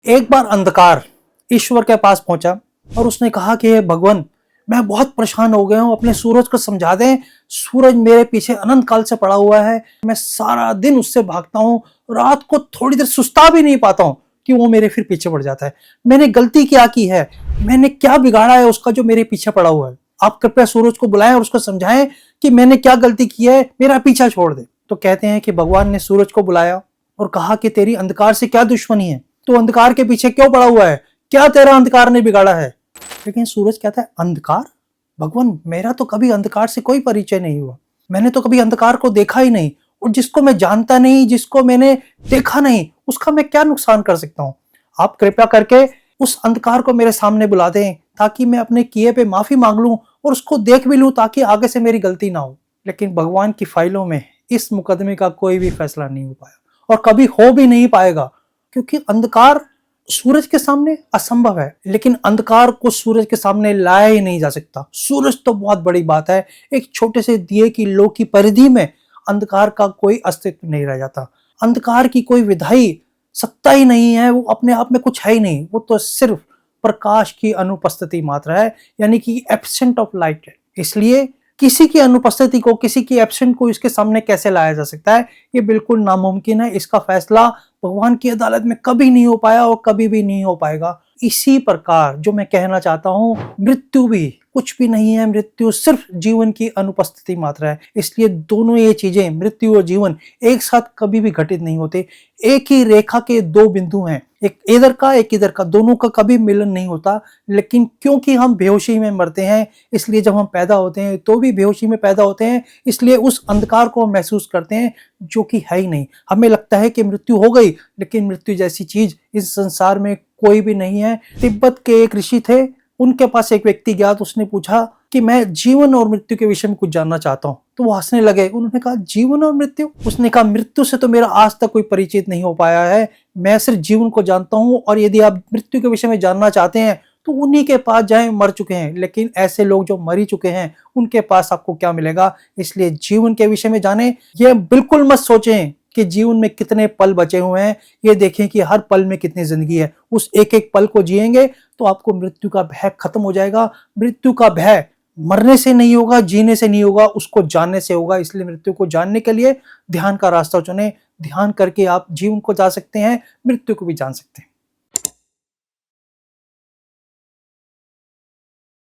एक बार अंधकार ईश्वर के पास पहुंचा और उसने कहा कि हे भगवान, मैं बहुत परेशान हो गया हूं, अपने सूरज को समझा दें। सूरज मेरे पीछे अनंत काल से पड़ा हुआ है, मैं सारा दिन उससे भागता हूं, रात को थोड़ी देर सुस्ता भी नहीं पाता हूं कि वो मेरे फिर पीछे पड़ जाता है। मैंने गलती क्या की है, मैंने क्या बिगाड़ा है उसका जो मेरे पीछे पड़ा हुआ है। आप कृपया सूरज को बुलाएं और उसको समझाएं कि मैंने क्या गलती की है, मेरा पीछा छोड़ दे। तो कहते हैं कि भगवान ने सूरज को बुलाया और कहा कि तेरी अंधकार से क्या दुश्मनी है, तू अंधकार के पीछे क्यों पड़ा हुआ है, क्या तेरा अंधकार ने बिगाड़ा है। लेकिन सूरज कहता है, अंधकार? भगवान, मेरा तो कभी अंधकार से कोई परिचय नहीं हुआ, मैंने तो कभी अंधकार को देखा ही नहीं, और जिसको मैं जानता नहीं, जिसको मैंने देखा नहीं, उसका मैं क्या नुकसान कर सकता हूं। आप कृपया करके उस अंधकार को मेरे सामने बुला दें ताकि मैं अपने किए पे माफी मांग लूं और उसको देख भी लूं ताकि आगे से मेरी गलती ना हो। लेकिन भगवान की फाइलों में इस मुकदमे का कोई भी फैसला नहीं हो पाया और कभी हो भी नहीं पाएगा, क्योंकि अंधकार सूरज के सामने असंभव है, लेकिन अंधकार को सूरज के सामने लाया ही नहीं जा सकता। सूरज तो बहुत बड़ी बात है, एक छोटे से दिए की लो की परिधि में अंधकार का कोई अस्तित्व नहीं रह जाता। अंधकार की कोई विधायी सत्ता ही नहीं है, वो अपने आप में कुछ है ही नहीं, वो तो सिर्फ प्रकाश की अनुपस्थिति मात्र है, यानी कि एब्सेंट ऑफ लाइट है। इसलिए किसी की अनुपस्थिति को, किसी की एब्सेंट को इसके सामने कैसे लाया जा सकता है, ये बिल्कुल नामुमकिन है। इसका फैसला भगवान की अदालत में कभी नहीं हो पाया और कभी भी नहीं हो पाएगा। इसी प्रकार जो मैं कहना चाहता हूं, मृत्यु भी कुछ भी नहीं है, मृत्यु सिर्फ जीवन की अनुपस्थिति मात्र है। इसलिए दोनों ये चीजें, मृत्यु और जीवन, एक साथ कभी भी घटित नहीं होते। एक ही रेखा के दो बिंदु हैं, एक इधर का एक इधर का, दोनों का कभी मिलन नहीं होता। लेकिन क्योंकि हम बेहोशी में मरते हैं, इसलिए जब हम पैदा होते हैं तो भी बेहोशी में पैदा होते हैं, इसलिए उस अंधकार को हम महसूस करते हैं जो कि है ही नहीं। हमें लगता है कि मृत्यु हो गई, लेकिन मृत्यु जैसी चीज इस संसार में कोई भी नहीं है। तिब्बत के एक ऋषि थे, उनके पास एक व्यक्ति गया तो उसने पूछा कि मैं जीवन और मृत्यु के विषय में कुछ जानना चाहता हूं। तो वो हंसने लगे। उन्होंने कहा, जीवन और मृत्यु? उसने कहा, मृत्यु से तो मेरा आज तक कोई परिचित नहीं हो पाया है, मैं सिर्फ जीवन को जानता हूं, और यदि आप मृत्यु के विषय में जानना चाहते हैं तो उन्हीं के पास जाएं, मर चुके हैं। लेकिन ऐसे लोग जो मर चुके हैं उनके पास आपको क्या मिलेगा। इसलिए जीवन के विषय में जानें। यह बिल्कुल मत सोचें कि जीवन में कितने पल बचे हुए हैं, ये देखें कि हर पल में कितनी जिंदगी है। उस एक एक पल को जिएंगे तो आपको मृत्यु का भय खत्म हो जाएगा। मृत्यु का भय मरने से नहीं होगा, जीने से नहीं होगा, उसको जानने से होगा। इसलिए मृत्यु को जानने के लिए ध्यान का रास्ता चुनें। ध्यान करके आप जीवन को जा सकते हैं, मृत्यु को भी जान सकते हैं।